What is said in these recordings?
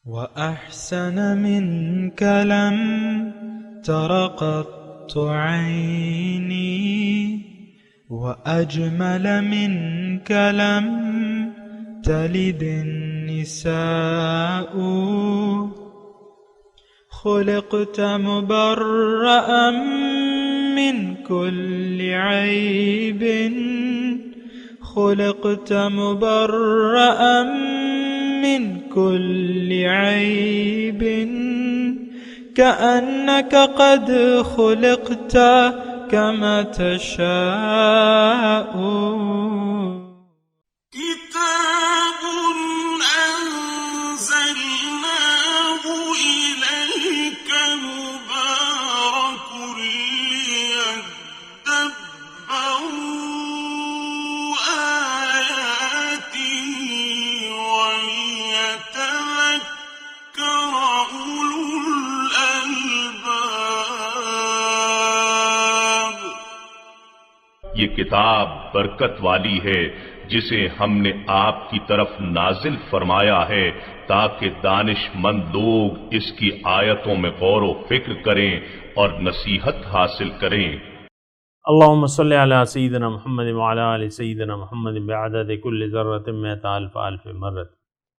وأحسن منك لم تر قط عيني وأجمل منك لم تلد النساء خلقت مبرأ من كل عيب خلقت مبرأ من كل عيب كأنك قد خلقت كما تشاء كتاب أنزلناه إليك مبارك ليدبروا آياته وليتذكر أولو الألباب۔ یہ کتاب برکت والی ہے جسے ہم نے آپ کی طرف نازل فرمایا ہے تاکہ دانش مند لوگ اس کی آیتوں میں غور و فکر کریں اور نصیحت حاصل کریں۔ اللہم صلی علی سیدنا محمد وعلی آل سیدنا محمد بعدد کل ذرۃ مئۃ الف الف مرۃ۔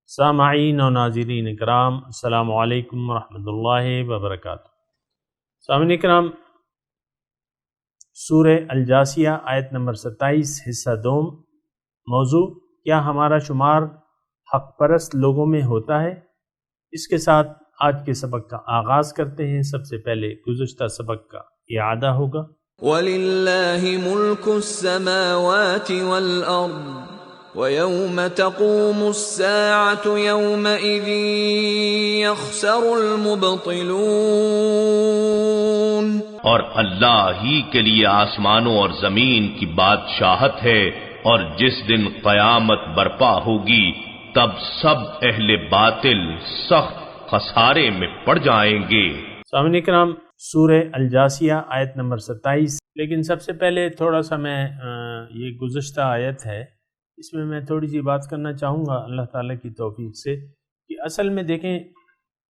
سامعین و ناظرین اکرام، السلام علیکم ورحمۃ اللہ وبرکاتہ۔ سامعین اکرام، سورہ الجاثیہ آیت نمبر 27 حصہ دوم، موضوع کیا ہمارا شمار حق پرست لوگوں میں ہوتا ہے؟ اس کے ساتھ آج کے سبق کا آغاز کرتے ہیں۔ سب سے پہلے گزشتہ سبق کا اعادہ ہوگا۔ وَلِلَّهِ مُلْكُ السَّمَاوَاتِ وَالْأَرْضِ وَيَوْمَ تَقُومُ السَّاعَةُ يَوْمَئِذٍ يَخْسَرُ الْمُبْطِلُونَ۔ اور اللہ ہی کے لیے آسمانوں اور زمین کی بادشاہت ہے، اور جس دن قیامت برپا ہوگی تب سب اہل باطل سخت خسارے میں پڑ جائیں گے۔ سامعین اکرام، سورہ الجاثیہ آیت نمبر 27، لیکن سب سے پہلے تھوڑا سا میں یہ گزشتہ آیت ہے، اس میں میں تھوڑی سی بات کرنا چاہوں گا اللہ تعالیٰ کی توفیق سے، کہ اصل میں دیکھیں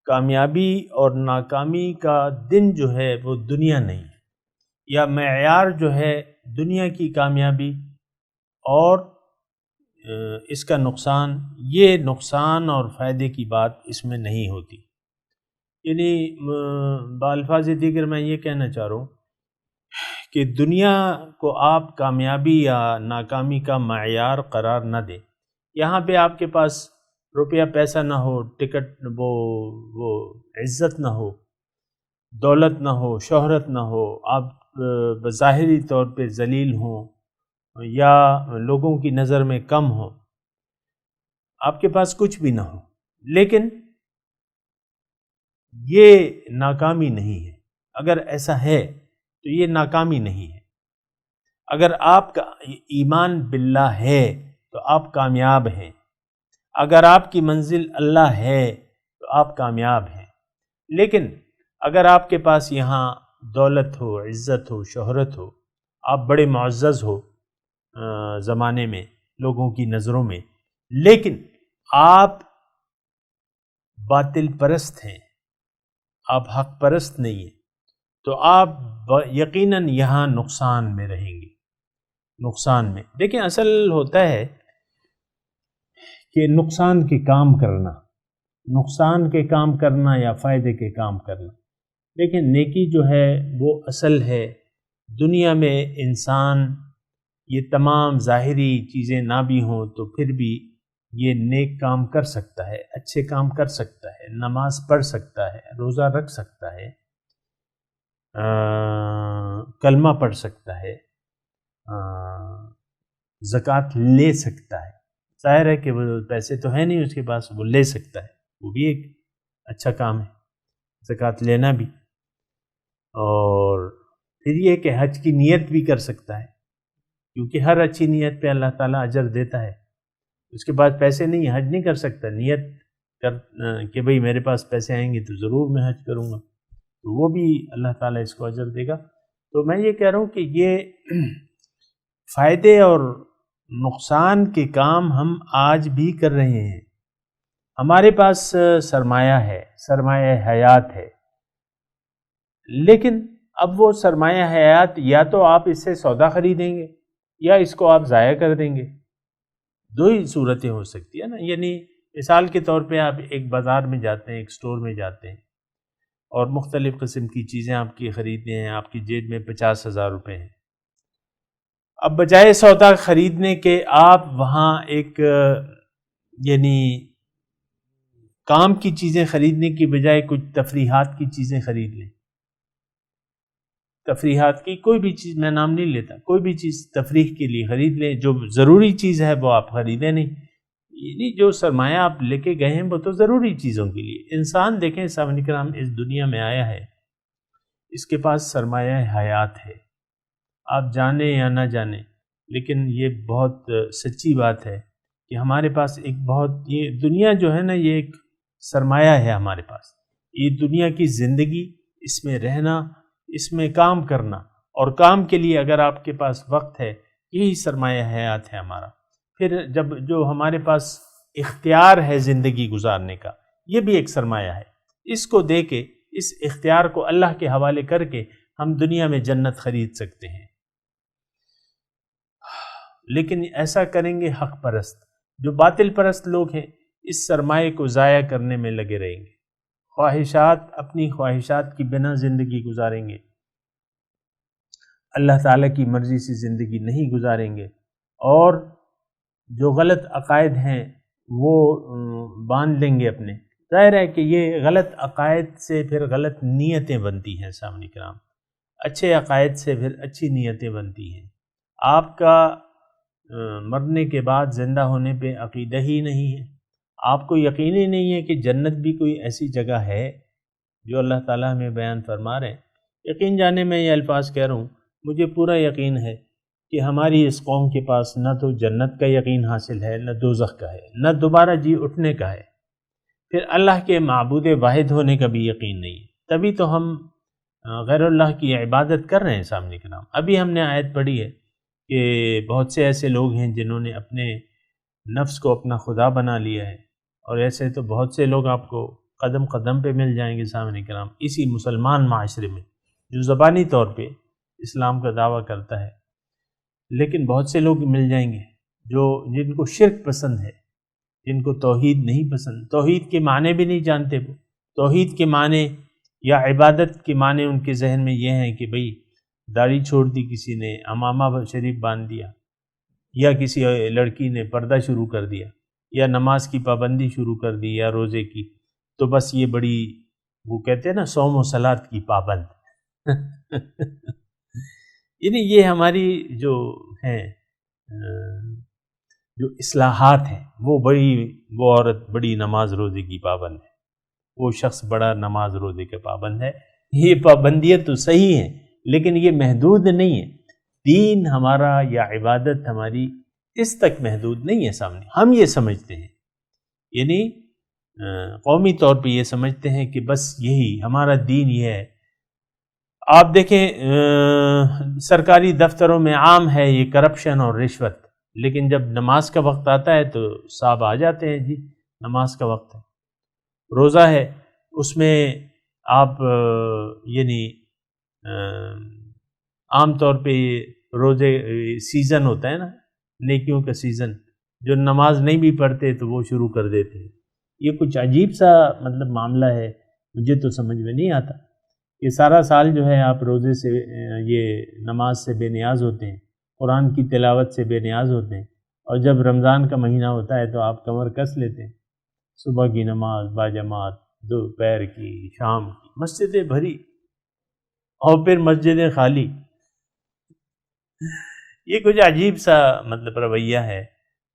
کامیابی اور ناکامی کا دن جو ہے وہ دنیا نہیں ہے، یا معیار جو ہے دنیا کی کامیابی اور اس کا نقصان، یہ نقصان اور فائدے کی بات اس میں نہیں ہوتی۔ یعنی بالفاظ دیگر میں یہ کہنا چاہ رہا ہوں کہ دنیا کو آپ کامیابی یا ناکامی کا معیار قرار نہ دیں۔ یہاں پہ آپ کے پاس روپیہ پیسہ نہ ہو، ٹکٹ وہ عزت نہ ہو، دولت نہ ہو، شہرت نہ ہو، آپ بظاہری طور پہ ذلیل ہوں یا لوگوں کی نظر میں کم ہوں، آپ کے پاس کچھ بھی نہ ہو، لیکن یہ ناکامی نہیں ہے۔ اگر ایسا ہے تو یہ ناکامی نہیں ہے۔ اگر آپ کا ایمان باللہ ہے تو آپ کامیاب ہیں، اگر آپ کی منزل اللہ ہے تو آپ کامیاب ہیں۔ لیکن اگر آپ کے پاس یہاں دولت ہو، عزت ہو، شہرت ہو، آپ بڑے معزز ہو زمانے میں لوگوں کی نظروں میں، لیکن آپ باطل پرست ہیں، آپ حق پرست نہیں ہیں، تو آپ یقیناً یہاں نقصان میں رہیں گے، نقصان میں۔ دیکھیں اصل ہوتا ہے کہ نقصان کے کام کرنا، نقصان کے کام کرنا یا فائدے کے کام کرنا۔ لیکن نیکی جو ہے وہ اصل ہے۔ دنیا میں انسان یہ تمام ظاہری چیزیں نہ بھی ہوں تو پھر بھی یہ نیک کام کر سکتا ہے، اچھے کام کر سکتا ہے، نماز پڑھ سکتا ہے، روزہ رکھ سکتا ہے، کلمہ پڑھ سکتا ہے، زکوٰۃ لے سکتا ہے۔ ظاہر ہے کہ وہ پیسے تو ہیں نہیں اس کے پاس، وہ لے سکتا ہے، وہ بھی ایک اچھا کام ہے، زکوٰۃ لینا بھی۔ اور پھر یہ کہ حج کی نیت بھی کر سکتا ہے، کیونکہ ہر اچھی نیت پہ اللہ تعالیٰ اجر دیتا ہے۔ اس کے بعد پیسے نہیں، حج نہیں کر سکتا، نیت کر کہ بھئی میرے پاس پیسے آئیں گے تو ضرور میں حج کروں گا، تو وہ بھی اللہ تعالیٰ اس کو اجر دے گا۔ تو میں یہ کہہ رہا ہوں کہ یہ فائدے اور نقصان کے کام ہم آج بھی کر رہے ہیں۔ ہمارے پاس سرمایہ ہے، سرمایہ حیات ہے، لیکن اب وہ سرمایہ حیات یا تو آپ اس سے سودا خریدیں گے یا اس کو آپ ضائع کر دیں گے. دو ہی صورتیں ہو سکتی ہیں نا. یعنی مثال کے طور پہ آپ ایک بازار میں جاتے ہیں، ایک سٹور میں جاتے ہیں اور مختلف قسم کی چیزیں آپ کی خریدنے ہیں، آپ کی جیب میں 50,000 روپے ہیں. اب بجائے سودا خریدنے کے آپ وہاں ایک یعنی کام کی چیزیں خریدنے کی بجائے کچھ تفریحات کی چیزیں خرید لیں. تفریحات کی کوئی بھی چیز، میں نام نہیں لیتا، کوئی بھی چیز تفریح کے لیے خرید لیں. جو ضروری چیز ہے وہ آپ خریدیں نہیں. یعنی جو سرمایہ آپ لے کے گئے ہیں وہ تو ضروری چیزوں کے لیے. انسان دیکھیں سامعین کرام اس دنیا میں آیا ہے، اس کے پاس سرمایہ حیات ہے، آپ جانیں یا نہ جانیں، لیکن یہ بہت سچی بات ہے کہ ہمارے پاس ایک بہت، یہ دنیا جو ہے نا یہ ایک سرمایہ ہے ہمارے پاس. یہ دنیا کی زندگی، اس میں رہنا، اس میں کام کرنا، اور کام کے لیے اگر آپ کے پاس وقت ہے، یہی سرمایہ حیات ہے ہمارا. پھر جب جو ہمارے پاس اختیار ہے زندگی گزارنے کا، یہ بھی ایک سرمایہ ہے. اس کو دے کے، اس اختیار کو اللہ کے حوالے کر کے ہم دنیا میں جنت خرید سکتے ہیں. لیکن ایسا کریں گے حق پرست. جو باطل پرست لوگ ہیں اس سرمایہ کو ضائع کرنے میں لگے رہیں گے، خواہشات، اپنی خواہشات کی بنا زندگی گزاریں گے، اللہ تعالیٰ کی مرضی سے زندگی نہیں گزاریں گے، اور جو غلط عقائد ہیں وہ باندھ لیں گے اپنے. ظاہر ہے کہ یہ غلط عقائد سے پھر غلط نیتیں بنتی ہیں سامعین کرام، اچھے عقائد سے پھر اچھی نیتیں بنتی ہیں. آپ کا مرنے کے بعد زندہ ہونے پہ عقیدہ ہی نہیں ہے، آپ کو یقین ہی نہیں ہے کہ جنت بھی کوئی ایسی جگہ ہے جو اللہ تعالیٰ ہمیں بیان فرما رہے ہیں. یقین جانے میں یہ الفاظ کہہ رہا ہوں، مجھے پورا یقین ہے کہ ہماری اس قوم کے پاس نہ تو جنت کا یقین حاصل ہے، نہ دوزخ کا ہے، نہ دوبارہ جی اٹھنے کا ہے، پھر اللہ کے معبود واحد ہونے کا بھی یقین نہیں ہے. تبھی تو ہم غیر اللہ کی عبادت کر رہے ہیں سامنے کے نام. ابھی ہم نے آیت پڑھی ہے کہ بہت سے ایسے لوگ ہیں جنہوں نے اپنے نفس کو اپنا خدا بنا لیا ہے، اور ایسے تو بہت سے لوگ آپ کو قدم قدم پہ مل جائیں گے سامنے کرام اسی مسلمان معاشرے میں، جو زبانی طور پہ اسلام کا دعویٰ کرتا ہے. لیکن بہت سے لوگ مل جائیں گے جن کو شرک پسند ہے، جن کو توحید نہیں پسند، توحید کے معنی بھی نہیں جانتے. وہ توحید کے معنی یا عبادت کے معنی ان کے ذہن میں یہ ہیں کہ بھئی داڑھی چھوڑ دی کسی نے، عمامہ شریف باندھ دیا، یا کسی لڑکی نے پردہ شروع کر دیا، یا نماز کی پابندی شروع کر دی، یا روزے کی، تو بس یہ بڑی، وہ کہتے ہیں نا صوم و صلات کی پابند. یعنی یہ ہماری جو ہیں جو اصلاحات ہیں، وہ عورت بڑی نماز روزے کی پابند ہے، وہ شخص بڑا نماز روزے کا پابند ہے. یہ پابندیاں تو صحیح ہیں لیکن یہ محدود نہیں ہے. دین ہمارا یا عبادت ہماری اس تک محدود نہیں ہے. سامنے ہم یہ سمجھتے ہیں، یعنی قومی طور پہ یہ سمجھتے ہیں کہ بس یہی ہمارا دین یہ ہے. آپ دیکھیں سرکاری دفتروں میں عام ہے یہ کرپشن اور رشوت، لیکن جب نماز کا وقت آتا ہے تو صاحب آ جاتے ہیں، جی نماز کا وقت ہے. روزہ ہے، اس میں آپ یعنی عام طور پہ روزے سیزن ہوتا ہے نا، نیکیوں کا سیزن، جو نماز نہیں بھی پڑھتے تو وہ شروع کر دیتے ہیں. یہ کچھ عجیب سا مطلب معاملہ ہے، مجھے تو سمجھ میں نہیں آتا کہ سارا سال جو ہے آپ روزے سے، یہ نماز سے بے نیاز ہوتے ہیں، قرآن کی تلاوت سے بے نیاز ہوتے ہیں، اور جب رمضان کا مہینہ ہوتا ہے تو آپ کمر کس لیتے ہیں. صبح کی نماز باجماعت، دوپہر کی، شام کی، مسجدیں بھری اور پھر مسجدیں خالی. یہ کچھ عجیب سا مطلب رویہ ہے.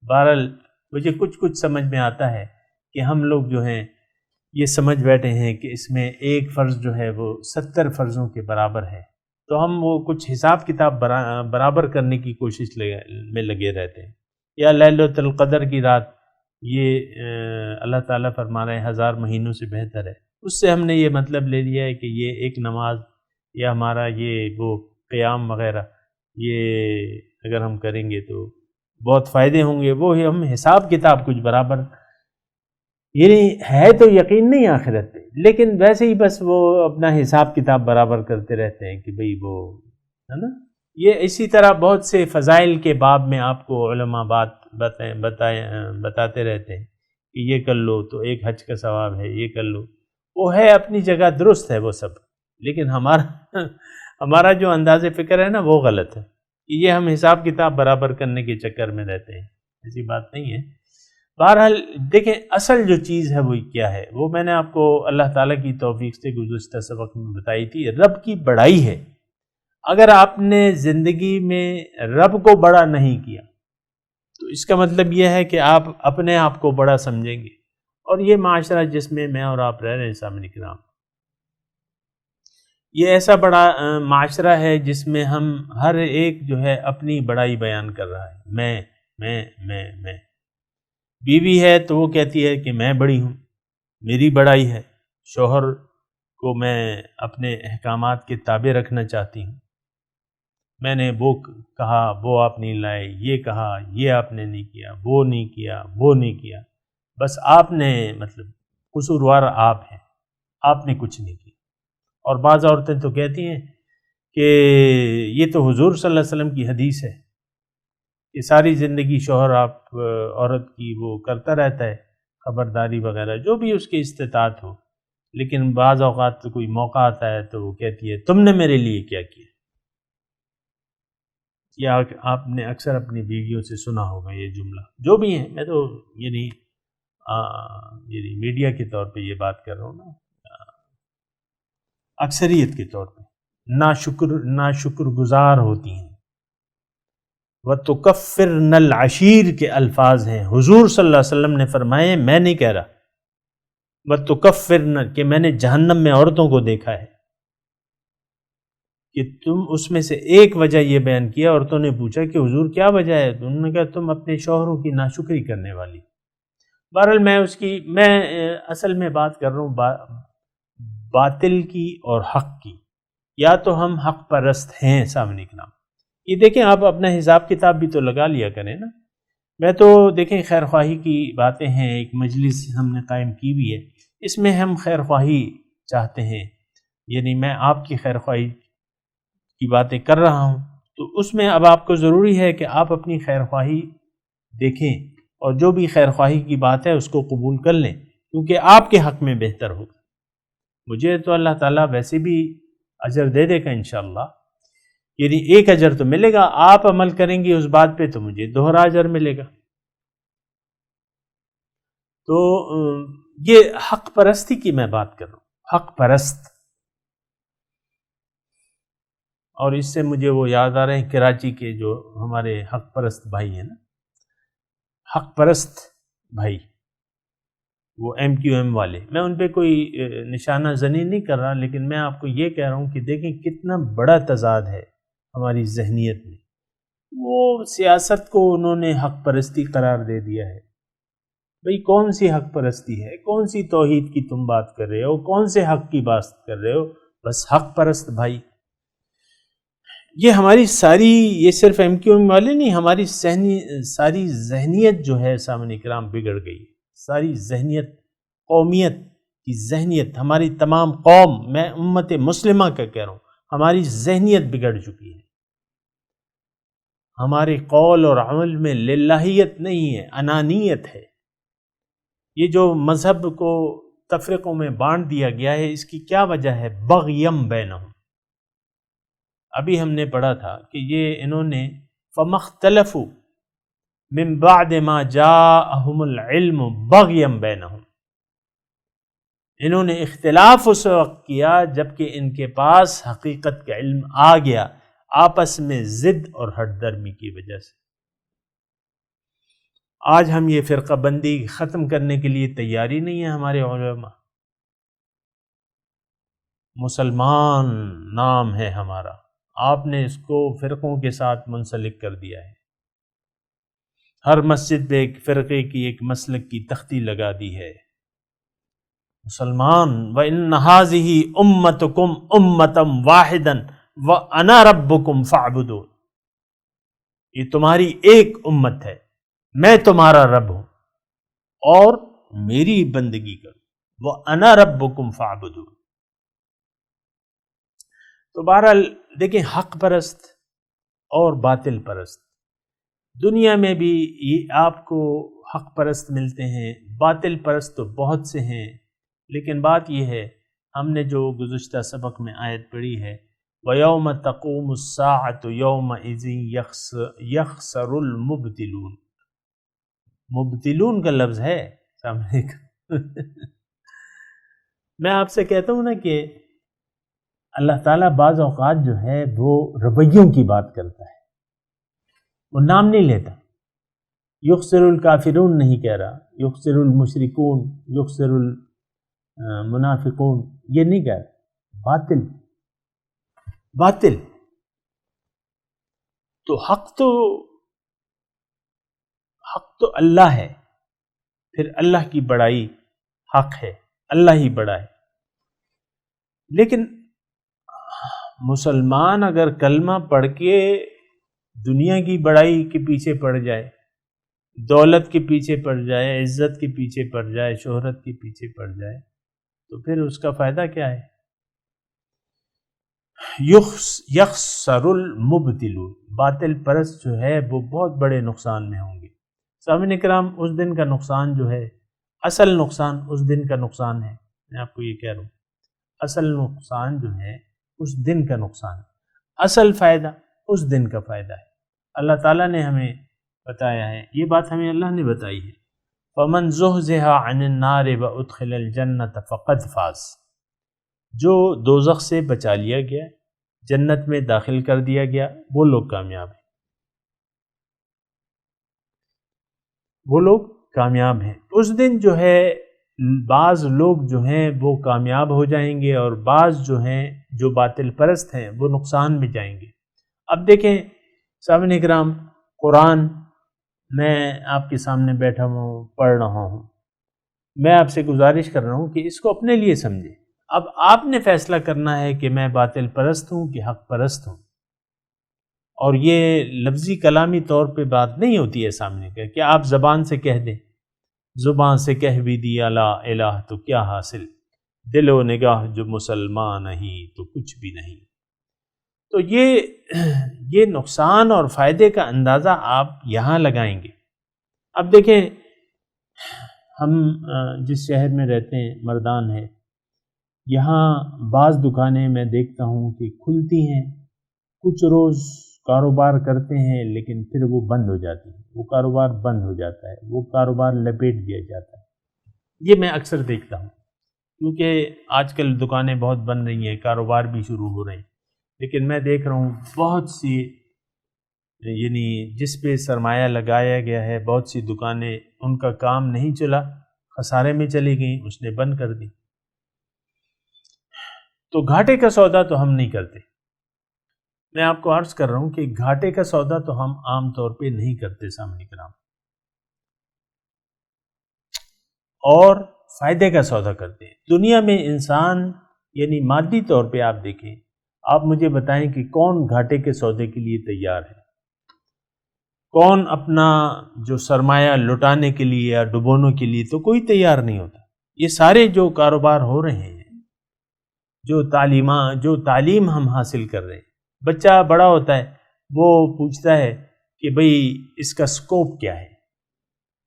بہرحال مجھے کچھ سمجھ میں آتا ہے کہ ہم لوگ جو ہیں یہ سمجھ بیٹھے ہیں کہ اس میں ایک فرض جو ہے وہ 70 فرضوں کے برابر ہے، تو ہم وہ کچھ حساب کتاب برابر کرنے کی کوشش میں لگے رہتے ہیں. یا لیلۃ القدر کی رات، یہ اللہ تعالیٰ فرما رہے ہیں 1000 مہینوں سے بہتر ہے. اس سے ہم نے یہ مطلب لے لیا ہے کہ یہ ایک نماز یا ہمارا یہ وہ قیام وغیرہ، یہ اگر ہم کریں گے تو بہت فائدے ہوں گے. وہ ہم حساب کتاب کچھ برابر یعنی ہے تو یقین نہیں آخرت پہ، لیکن ویسے ہی بس وہ اپنا حساب کتاب برابر کرتے رہتے ہیں کہ بھئی وہ ہے نا. یہ اسی طرح بہت سے فضائل کے باب میں آپ کو علماء بتاتے رہتے ہیں کہ یہ کر لو تو ایک حج کا ثواب ہے، یہ کر لو. وہ ہے اپنی جگہ درست ہے وہ سب، لیکن ہمارا جو انداز فکر ہے نا وہ غلط ہے. یہ ہم حساب کتاب برابر کرنے کے چکر میں رہتے ہیں، ایسی بات نہیں ہے. بہرحال دیکھیں اصل جو چیز ہے وہ کیا ہے، وہ میں نے آپ کو اللہ تعالیٰ کی توفیق سے گزشتہ سبق میں بتائی تھی. رب کی بڑائی ہے. اگر آپ نے زندگی میں رب کو بڑا نہیں کیا تو اس کا مطلب یہ ہے کہ آپ اپنے آپ کو بڑا سمجھیں گے. اور یہ معاشرہ جس میں میں اور آپ رہ رہے ہیں سامعین کرام، یہ ایسا بڑا معاشرہ ہے جس میں ہم ہر ایک جو ہے اپنی بڑائی بیان کر رہا ہے. میں بیوی ہے تو وہ کہتی ہے کہ میں بڑی ہوں، میری بڑائی ہے. شوہر کو میں اپنے احکامات کے تابع رکھنا چاہتی ہوں. میں نے وہ کہا وہ آپ نہیں لائے، یہ کہا یہ آپ نے نہیں کیا، وہ نہیں کیا وہ نہیں کیا، بس آپ نے مطلب قصوروار آپ ہیں، آپ نے کچھ نہیں کیا. اور بعض عورتیں تو کہتی ہیں کہ یہ تو حضور صلی اللہ علیہ وسلم کی حدیث ہے کہ ساری زندگی شوہر آپ عورت کی وہ کرتا رہتا ہے خبرداری وغیرہ جو بھی اس کی استطاعت ہو، لیکن بعض اوقات کوئی موقع آتا ہے تو وہ کہتی ہے تم نے میرے لیے کیا کیا. یا آپ نے اکثر اپنی بیویوں سے سنا ہوگا یہ جملہ، جو بھی ہیں. میں تو یعنی میڈیا کے طور پہ یہ بات کر رہا ہوں نا، اکثریت کے طور پہ ناشکر گزار ہوتی ہیں. وَتُكَفِّرْنَ الْعَشِيرَ کے الفاظ ہیں. حضور صلی اللہ علیہ وسلم نے فرمائے، میں نہیں کہہ رہا. وَتُكَفِّرْنَ کہ میں نے جہنم میں عورتوں کو دیکھا ہے کہ تم اس میں سے ایک وجہ یہ بیان کیا. عورتوں نے پوچھا کہ حضور کیا وجہ ہے؟ تو انہوں نے کہا تم اپنے شوہروں کی ناشکری کرنے والی. بہرحال میں اصل میں بات کر رہا ہوں باطل کی اور حق کی. یا تو ہم حق پرست ہیں سامنے کے نام. یہ دیکھیں آپ اپنا حساب کتاب بھی تو لگا لیا کریں نا. میں تو دیکھیں خیر خواہی کی باتیں ہیں، ایک مجلس ہم نے قائم کی بھی ہے، اس میں ہم خیر خواہی چاہتے ہیں. یعنی میں آپ کی خیر خواہی کی باتیں کر رہا ہوں، تو اس میں اب آپ کو ضروری ہے کہ آپ اپنی خیر خواہی دیکھیں اور جو بھی خیر خواہی کی بات ہے اس کو قبول کر لیں، کیونکہ آپ کے حق میں بہتر ہوگا. مجھے تو اللہ تعالیٰ ویسے بھی اجر دے دے گا انشاءاللہ. یعنی ایک اجر تو ملے گا، آپ عمل کریں گے اس بات پہ تو مجھے دوہرا اجر ملے گا. تو یہ حق پرستی کی میں بات کر رہا ہوں، حق پرست. اور اس سے مجھے وہ یاد آ رہے ہیں کراچی کے جو ہمارے حق پرست بھائی ہیں نا، حق پرست بھائی، وہ MQM والے. میں ان پہ کوئی نشانہ زنی نہیں کر رہا، لیکن میں آپ کو یہ کہہ رہا ہوں کہ دیکھیں کتنا بڑا تضاد ہے ہماری ذہنیت میں. وہ سیاست کو انہوں نے حق پرستی قرار دے دیا ہے. بھئی کون سی حق پرستی ہے؟ کون سی توحید کی تم بات کر رہے ہو؟ کون سے حق کی بات کر رہے ہو؟ بس حق پرست بھائی. یہ ہماری ساری، یہ صرف MQM والے نہیں، ہماری ساری ذہنیت جو ہے سامعین کرام بگڑ گئی. ساری ذہنیت، قومیت کی ذہنیت، ہماری تمام قوم، میں امت مسلمہ کا کہہ رہا ہوں، ہماری ذہنیت بگڑ چکی ہے. ہمارے قول اور عمل میں للہیت نہیں ہے، انانیت ہے. یہ جو مذہب کو تفریقوں میں بانٹ دیا گیا ہے، اس کی کیا وجہ ہے؟ بغیم بینہم. ابھی ہم نے پڑھا تھا کہ یہ انہوں نے فَمَخْتَلَفُوا مِن بَعْدِ مَا جَاءَهُمُ الْعِلْمُ بَغْيًا بَيْنَهُمْ. انہوں نے اختلاف اس وقت کیا جبکہ ان کے پاس حقیقت کا علم آ گیا، آپس میں ضد اور ہٹ درمی کی وجہ سے. آج ہم یہ فرقہ بندی ختم کرنے کے لیے تیاری نہیں ہے. ہمارے علماء، مسلمان نام ہے ہمارا، آپ نے اس کو فرقوں کے ساتھ منسلک کر دیا ہے. ہر مسجد پہ ایک فرقے کی، ایک مسلک کی تختی لگا دی ہے. مسلمان، وَإِنَّ هَٰذِهِ أُمَّتُكُمْ أُمَّةً وَاحِدًا وَأَنَا رَبُّكُمْ فَاعْبُدُونِ. یہ تمہاری ایک امت ہے، میں تمہارا رب ہوں اور میری بندگی کرو، وَأَنَا رَبُّكُمْ فَاعْبُدُونِ۔ تو بہرحال دیکھیں، حق پرست اور باطل پرست، دنیا میں بھی یہ آپ کو حق پرست ملتے ہیں، باطل پرست تو بہت سے ہیں، لیکن بات یہ ہے، ہم نے جو گزشتہ سبق میں آیت پڑھی ہے وَيَوْمَ تَقُومُ السَّاعَةُ يَوْمَئِذٍ يَخْسَرُ الْمُبْتِلُونَ، مبتلون کا لفظ ہے سامنے کا۔ میں آپ سے کہتا ہوں نا کہ اللہ تعالیٰ بعض اوقات جو ہے وہ رویوں کی بات کرتا ہے، وہ نام نہیں لیتا، یخسر الکافرون نہیں کہہ رہا، یخسر المشرکون، یخسر المنافقون، یہ نہیں کہہ رہا، باطل۔ تو حق تو اللہ ہے، پھر اللہ کی بڑائی حق ہے، اللہ ہی بڑا ہے۔ لیکن مسلمان اگر کلمہ پڑھ کے دنیا کی بڑائی کے پیچھے پڑ جائے، دولت کے پیچھے پڑ جائے، عزت کے پیچھے پڑ جائے، شہرت کے پیچھے پڑ جائے، تو پھر اس کا فائدہ کیا ہے؟ یخسر المبتلون، باطل پرست جو ہے وہ بہت بڑے نقصان میں ہوں گے۔ سامعین کرام، اس دن کا نقصان جو ہے، اصل نقصان اس دن کا نقصان ہے، میں آپ کو یہ کہہ رہا ہوں، اصل نقصان جو ہے اس دن کا نقصان ہے، اصل فائدہ اس دن کا فائدہ ہے۔ اللہ تعالیٰ نے ہمیں بتایا ہے، یہ بات ہمیں اللہ نے بتائی ہے، فَمَنْ زُحْزِحَ عَنِ النَّارِ وَأُدْخِلَ الْجَنَّةَ فَقَدْ فَازَ، جو دوزخ سے بچا لیا گیا، جنت میں داخل کر دیا گیا، وہ لوگ کامیاب ہیں، وہ لوگ کامیاب ہیں۔ اس دن جو ہے بعض لوگ جو ہیں وہ کامیاب ہو جائیں گے، اور بعض جو ہیں جو باطل پرست ہیں وہ نقصان میں جائیں گے۔ اب دیکھیں سامعین اکرام، قرآن میں آپ کے سامنے بیٹھا ہوں، پڑھ رہا ہوں، میں آپ سے گزارش کر رہا ہوں کہ اس کو اپنے لیے سمجھیں۔ اب آپ نے فیصلہ کرنا ہے کہ میں باطل پرست ہوں کہ حق پرست ہوں، اور یہ لفظی کلامی طور پہ بات نہیں ہوتی ہے سامنے کا کہ آپ زبان سے کہہ دیں، زبان سے کہہ بھی دیا لا الہ تو کیا حاصل، دل و نگاہ جو مسلمان نہیں تو کچھ بھی نہیں۔ تو یہ نقصان اور فائدے کا اندازہ آپ یہاں لگائیں گے۔ اب دیکھیں، ہم جس شہر میں رہتے ہیں مردان ہے، یہاں بعض دکانیں میں دیکھتا ہوں کہ کھلتی ہیں، کچھ روز کاروبار کرتے ہیں، لیکن پھر وہ بند ہو جاتی ہیں، وہ کاروبار بند ہو جاتا ہے، وہ کاروبار لپیٹ دیا جاتا ہے۔ یہ میں اکثر دیکھتا ہوں، کیونکہ آج کل دکانیں بہت بن رہی ہیں، کاروبار بھی شروع ہو رہے ہیں، لیکن میں دیکھ رہا ہوں بہت سی، یعنی جس پہ سرمایہ لگایا گیا ہے، بہت سی دکانیں ان کا کام نہیں چلا، خسارے میں چلی گئیں، اس نے بند کر دی۔ تو گھاٹے کا سودا تو ہم نہیں کرتے، میں آپ کو عرض کر رہا ہوں کہ گھاٹے کا سودا تو ہم عام طور پہ نہیں کرتے سامنے کرام، اور فائدے کا سودا کرتے ہیں۔ دنیا میں انسان یعنی مادی طور پہ آپ دیکھیں، آپ مجھے بتائیں کہ کون گھاٹے کے سودے کے لیے تیار ہے؟ کون اپنا جو سرمایہ لٹانے کے لیے یا ڈبونے کے لیے؟ تو کوئی تیار نہیں ہوتا۔ یہ سارے جو کاروبار ہو رہے ہیں، جو تعلیم ہم حاصل کر رہے ہیں، بچہ بڑا ہوتا ہے، وہ پوچھتا ہے کہ بھئی اس کا سکوپ کیا ہے،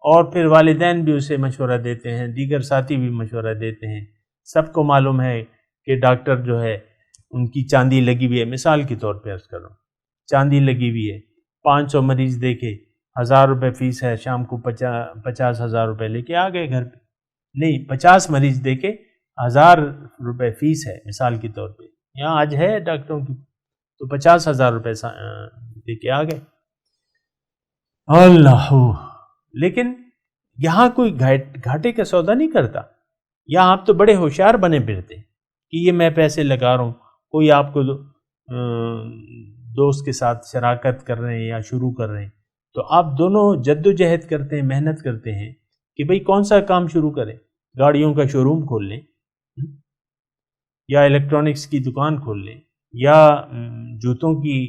اور پھر والدین بھی اسے مشورہ دیتے ہیں، دیگر ساتھی بھی مشورہ دیتے ہیں۔ سب کو معلوم ہے کہ ڈاکٹر جو ہے ان کی چاندی لگی ہوئی ہے، مثال کے طور پہ عرض کر رہا ہوں، چاندی لگی ہوئی ہے، 500 مریض دیکھے، 1000 روپے فیس ہے، شام کو 50,000 روپے لے کے آ گئے گھر پہ، نہیں 50 مریض دیکھے، 1000 روپے فیس ہے مثال کے طور پہ، یہاں آج ہے ڈاکٹروں کی، تو 50,000 روپے لے کے آ گئے۔ اللہ، لیکن یہاں کوئی گھاٹے کا سودا نہیں کرتا، یہاں آپ تو بڑے ہوشیار بنے پھرتے کہ یہ میں پیسے لگا رہا ہوں، کوئی آپ کو دوست کے ساتھ شراکت کر رہے ہیں یا شروع کر رہے ہیں، تو آپ دونوں جد و جہد کرتے ہیں، محنت کرتے ہیں کہ بھئی کون سا کام شروع کریں، گاڑیوں کا شو روم کھول لیں، یا الیکٹرانکس کی دکان کھول لیں، یا جوتوں کی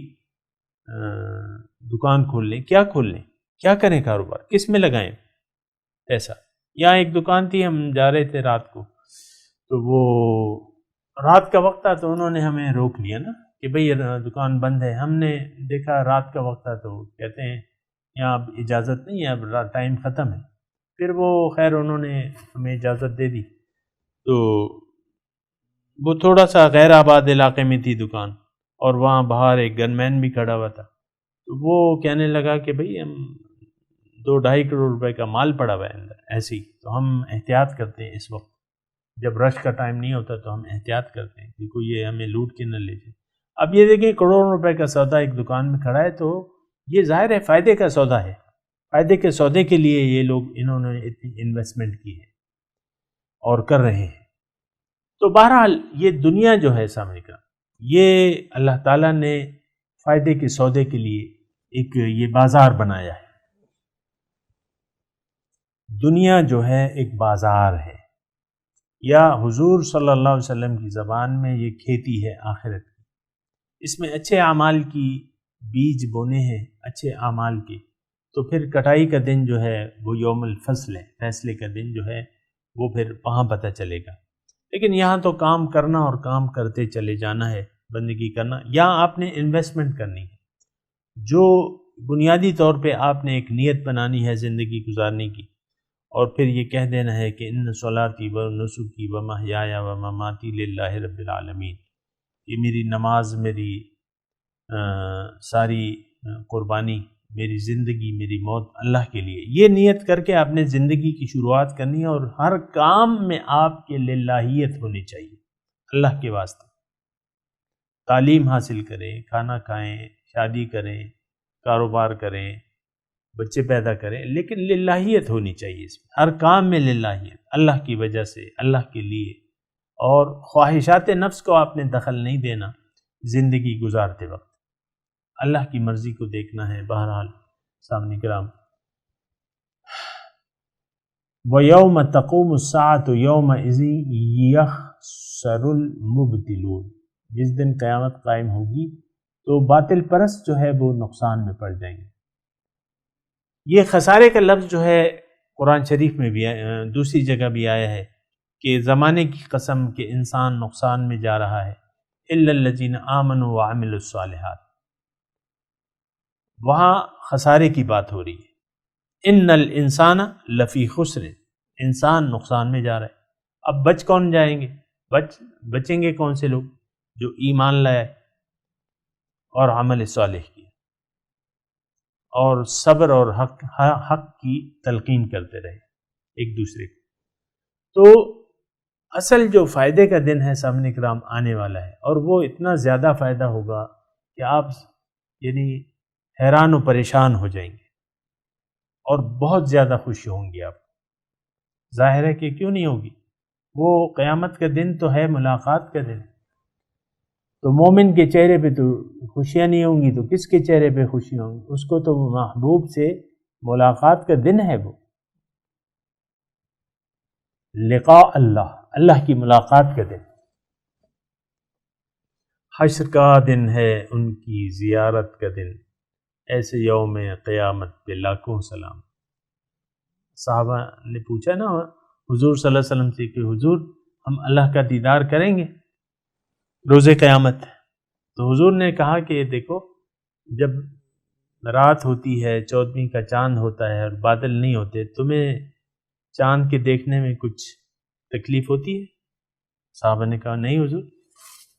دکان کھول لیں، کیا کھول لیں، کیا کریں کاروبار، کس میں لگائیں پیسہ؟ یہاں ایک دکان تھی، ہم جا رہے تھے رات کو، تو وہ رات کا وقت تھا تو انہوں نے ہمیں روک لیا نا کہ بھئی دکان بند ہے. ہم نے دیکھا رات کا وقت تھا تو کہتے ہیں یہاں اب اجازت نہیں ہے، اب ٹائم ختم ہے. پھر وہ خیر انہوں نے ہمیں اجازت دے دی. تو وہ تھوڑا سا غیر آباد علاقے میں تھی دکان، اور وہاں باہر ایک گن مین بھی کھڑا ہوا تھا. تو وہ کہنے لگا کہ بھئی ہم 2-2.5 کروڑ روپے کا مال پڑا ہوا ہے اندر ایسے ہی، تو ہم احتیاط کرتے ہیں. اس وقت جب رش کا ٹائم نہیں ہوتا تو ہم احتیاط کرتے ہیں کہ کوئی یہ ہمیں لوٹ کے نہ لے جائے. اب یہ دیکھیں کروڑوں روپے کا سودا ایک دکان میں کھڑا ہے، تو یہ ظاہر ہے فائدے کا سودا ہے. فائدے کے سودے کے لیے یہ لوگ انہوں نے اتنی انویسٹمنٹ کی ہے اور کر رہے ہیں. تو بہرحال یہ دنیا جو ہے سامنے کا، یہ اللہ تعالیٰ نے فائدے کے سودے کے لیے ایک یہ بازار بنایا ہے. دنیا جو ہے ایک بازار ہے، یا حضور صلی اللہ علیہ وسلم کی زبان میں یہ کھیتی ہے آخرت کی. اس میں اچھے اعمال کی بیج بونے ہیں، اچھے اعمال کے، تو پھر کٹائی کا دن جو ہے وہ یوم الفصل ہے، فیصلے کا دن جو ہے وہ پھر وہاں پتہ چلے گا. لیکن یہاں تو کام کرنا اور کام کرتے چلے جانا ہے، بندگی کرنا. یہاں آپ نے انویسٹمنٹ کرنی ہے، جو بنیادی طور پہ آپ نے ایک نیت بنانی ہے زندگی گزارنے کی، اور پھر یہ کہہ دینا ہے کہ ان صلاتی و نسکی و محیایا و مماتی للہ رب العالمین. یہ میری نماز، میری ساری قربانی، میری زندگی، میری موت اللہ کے لیے. یہ نیت کر کے آپ نے زندگی کی شروعات کرنی ہے، اور ہر کام میں آپ کے للہیت ہونی چاہیے، اللہ کے واسطے. تعلیم حاصل کریں، کھانا کھائیں، شادی کریں، کاروبار کریں، بچے پیدا کریں، لیکن للہیت ہونی چاہیے. اس میں ہر کام میں للہیت، اللہ کی وجہ سے، اللہ کے لیے. اور خواہشات نفس کو آپ نے دخل نہیں دینا زندگی گزارتے وقت، اللہ کی مرضی کو دیکھنا ہے. بہرحال سامنے کرام، وَيَوْمَ تَقُومُ السَّاعَةُ يَوْمَئِذٍ يَخْسَرُ الْمُبْطِلُونَ. جس دن قیامت قائم ہوگی تو باطل پرست جو ہے وہ نقصان میں پڑ جائیں گے. یہ خسارے کا لفظ جو ہے قرآن شریف میں بھی دوسری جگہ بھی آیا ہے کہ زمانے کی قسم کہ انسان نقصان میں جا رہا ہے. إِلَّا الَّذِينَ آمَنُوا وَعَمِلُوا الصَّالِحَاتِ، وہاں خسارے کی بات ہو رہی ہے. ان الانسان لفی خسر، انسان نقصان میں جا رہا ہے. اب بچ کون جائیں گے؟ بچیں گے کون سے لوگ؟ جو ایمان لائے اور عمل صالح کیا اور صبر اور حق کی تلقین کرتے رہے ایک دوسرے کو. تو اصل جو فائدے کا دن ہے سامنے کرام آنے والا ہے، اور وہ اتنا زیادہ فائدہ ہوگا کہ آپ یعنی حیران و پریشان ہو جائیں گے، اور بہت زیادہ خوشی ہوں گی آپ کو. ظاہر ہے کہ کیوں نہیں ہوگی، وہ قیامت کا دن تو ہے، ملاقات کا دن. تو مومن کے چہرے پہ تو خوشیاں نہیں ہوں گی تو کس کے چہرے پہ خوشی ہوں گی؟ اس کو تو محبوب سے ملاقات کا دن ہے، وہ لقاء اللہ، اللہ کی ملاقات کا دن. حشر کا دن ہے، ان کی زیارت کا دن. ایسے یوم قیامت پہ لاکھوں سلام. صحابہ نے پوچھا نا حضور صلی اللہ علیہ وسلم سے کہ حضور ہم اللہ کا دیدار کریں گے روز قیامت؟ تو حضور نے کہا کہ دیکھو، جب رات ہوتی ہے، 14ویں کا چاند ہوتا ہے اور بادل نہیں ہوتے، تمہیں چاند کے دیکھنے میں کچھ تکلیف ہوتی ہے؟ صحابہ نے کہا نہیں حضور.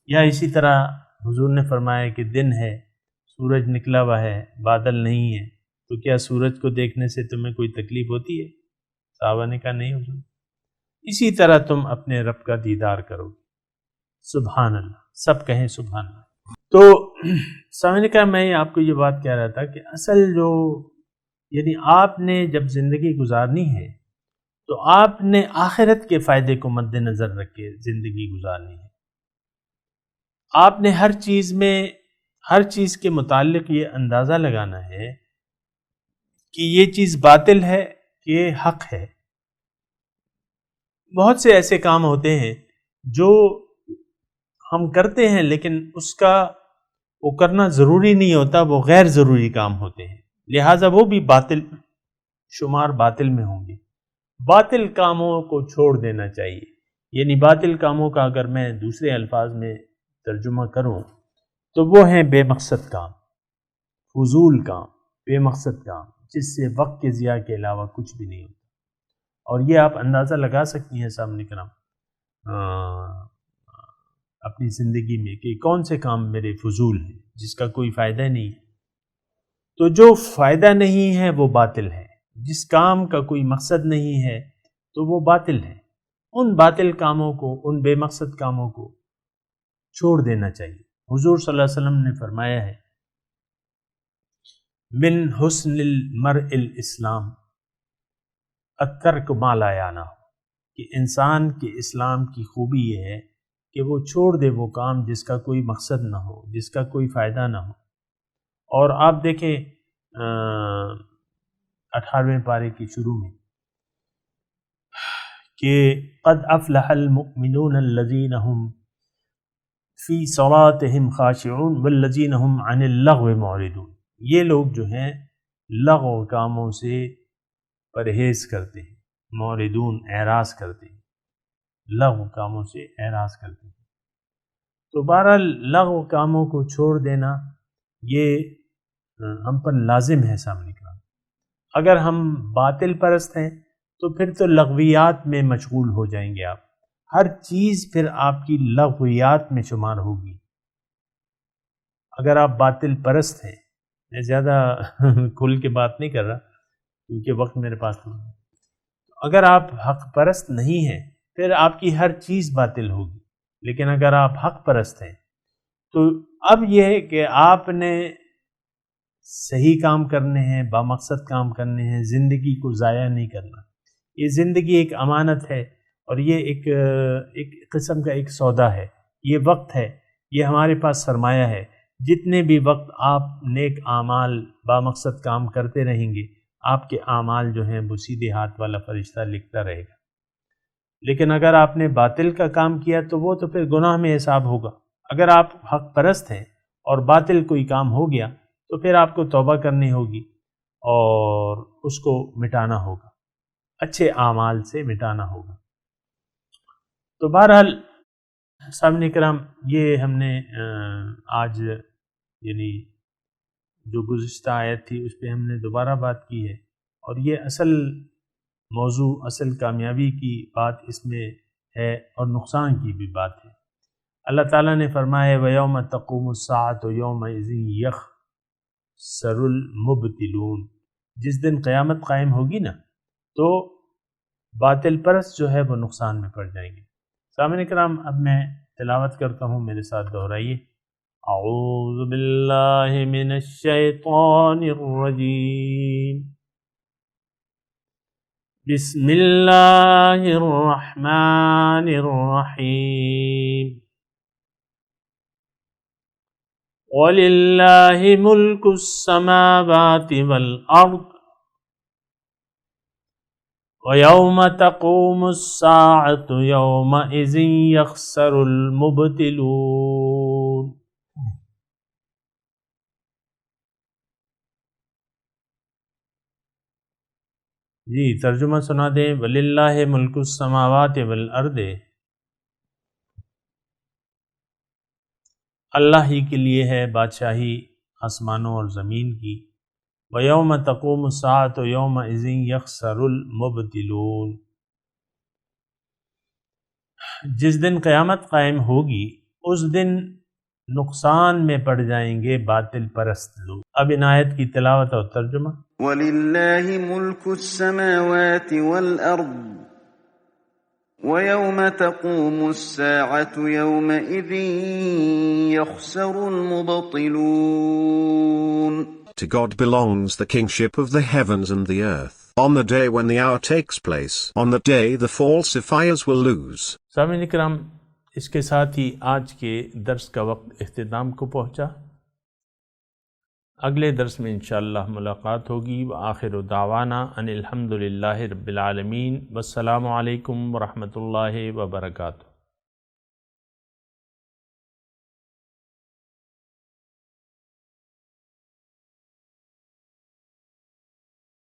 یا اسی طرح حضور نے فرمایا کہ دن ہے، سورج نکلا ہوا ہے، بادل نہیں ہے، تو کیا سورج کو دیکھنے سے تمہیں کوئی تکلیف ہوتی ہے؟ صحابہ نے کہا نہیں حضور. اسی طرح تم اپنے رب کا دیدار کرو گے. سبحان اللہ، سب کہیں سبحان اللہ. تو سمجھنے کا میں آپ کو یہ بات کہہ رہا تھا کہ اصل جو یعنی آپ نے جب زندگی گزارنی ہے تو آپ نے آخرت کے فائدے کو مد نظر رکھ کے زندگی گزارنی ہے. آپ نے ہر چیز کے متعلق یہ اندازہ لگانا ہے کہ یہ چیز باطل ہے کہ یہ حق ہے. بہت سے ایسے کام ہوتے ہیں جو ہم کرتے ہیں لیکن اس کا وہ کرنا ضروری نہیں ہوتا، وہ غیر ضروری کام ہوتے ہیں، لہٰذا وہ بھی باطل شمار باطل میں ہوں گے. باطل کاموں کو چھوڑ دینا چاہیے. یعنی باطل کاموں کا اگر میں دوسرے الفاظ میں ترجمہ کروں تو وہ ہیں بے مقصد کام، فضول کام، بے مقصد کام، جس سے وقت کے ضیاع کے علاوہ کچھ بھی نہیں ہوتا. اور یہ آپ اندازہ لگا سکتی ہیں سامنے کرام اپنی زندگی میں کہ کون سے کام میرے فضول ہیں جس کا کوئی فائدہ نہیں ہے. تو جو فائدہ نہیں ہے وہ باطل ہے، جس کام کا کوئی مقصد نہیں ہے تو وہ باطل ہے. ان باطل کاموں کو، ان بے مقصد کاموں کو چھوڑ دینا چاہیے. حضور صلی اللہ علیہ وسلم نے فرمایا ہے من حسن المرء الاسلام الترک ما لا یعنی، کہ انسان کے اسلام کی خوبی یہ ہے کہ وہ چھوڑ دے وہ کام جس کا کوئی مقصد نہ ہو، جس کا کوئی فائدہ نہ ہو. اور آپ دیکھیں 18ویں پارے کی شروع میں کہ قد افلح المؤمنون الذین هم فی صلاتهم خاشعون والذین هم عن اللغو معرضون. یہ لوگ جو ہیں لغو کاموں سے پرہیز کرتے ہیں، معرضون اعراض کرتے ہیں، لغو کاموں سے اعراض کرتے ہیں. تو بہرحال لغو کاموں کو چھوڑ دینا یہ ہم پر لازم ہے. سامنے کا اگر ہم باطل پرست ہیں تو پھر تو لغویات میں مشغول ہو جائیں گے. آپ ہر چیز پھر آپ کی لغویات میں شمار ہوگی. اگر آپ باطل پرست ہیں، میں زیادہ کھل کے بات نہیں کر رہا کیونکہ وقت میرے پاس نہیں ہے. اگر آپ حق پرست نہیں ہیں پھر آپ کی ہر چیز باطل ہوگی. لیکن اگر آپ حق پرست ہیں تو اب یہ ہے کہ آپ نے صحیح کام کرنے ہیں، بامقصد کام کرنے ہیں، زندگی کو ضائع نہیں کرنا. یہ زندگی ایک امانت ہے اور یہ ایک قسم کا ایک سودا ہے. یہ وقت ہے، یہ ہمارے پاس سرمایہ ہے. جتنے بھی وقت آپ نیک اعمال بامقصد کام کرتے رہیں گے آپ کے اعمال جو ہیں وہ سیدھے ہاتھ والا فرشتہ لکھتا رہے گا. لیکن اگر آپ نے باطل کا کام کیا تو وہ تو پھر گناہ میں حساب ہوگا. اگر آپ حق پرست ہیں اور باطل کوئی کام ہو گیا تو پھر آپ کو توبہ کرنی ہوگی اور اس کو مٹانا ہوگا، اچھے اعمال سے مٹانا ہوگا. تو بہرحال سامعین کرام یہ ہم نے آج یعنی جو گزشتہ آیت تھی اس پہ ہم نے دوبارہ بات کی ہے. اور یہ اصل موضوع، اصل کامیابی کی بات اس میں ہے اور نقصان کی بھی بات ہے. اللہ تعالیٰ نے فرمایا وَيَوْمَ تَقُومُ السَّاعَةُ يَوْمَئِذٍ يَخْسَرُ الْمُبْطِلُونَ. جس دن قیامت قائم ہوگی نا تو باطل پرست جو ہے وہ نقصان میں پڑ جائیں گے. سامعین کرام اب میں تلاوت کرتا ہوں، میرے ساتھ دہرائیے. اعوذ باللہ من الشیطان الرجیم، بسم اللہ الرحمن الرحیم. وَلِلَّهِ مُلْكُ السَّمَاوَاتِ وَالْأَرْضِ وَيَوْمَ تَقُومُ السَّاعَةُ يَوْمَئِذٍ يَخْسَرُ الْمُبْطِلُونَ. جی ترجمہ سنا دیں. وَلِلَّهِ مُلْكُ السَّمَاوَاتِ وَالْأَرْضِ، اللہ ہی کے لیے ہے بادشاہی آسمانوں اور زمین کی. وَيَوْمَ تَقُومُ السَّاعَةُ يَوْمَئِذٍ يَخْسَرُ الْمُبْطِلُونَ. جس دن قیامت قائم ہوگی اس دن نقصان میں پڑ جائیں گے باطل پرست لوگ. اب ان آیت کی تلاوت اور ترجمہ. وَلِلَّهِ مُلْكُ السَّمَاوَاتِ وَالْأَرْضِ وَيَوْمَ تَقُومُ السَّاعَةُ يَوْمَئِذٍ يَخْسَرُ الْمُبْطِلُونَ. To God belongs the kingship of the heavens and the earth. On the day when the hour takes place, on the day the falsifiers will lose. سامعین کرام اس کے ساتھ ہی آج کے درس کا وقت اختتام کو پہنچا. اگلے درس میں انشاءاللہ ملاقات ہوگی. وآخر دعوانا ان الحمد للہ رب العالمین. والسلام علیکم ورحمۃ اللہ وبرکاتہ.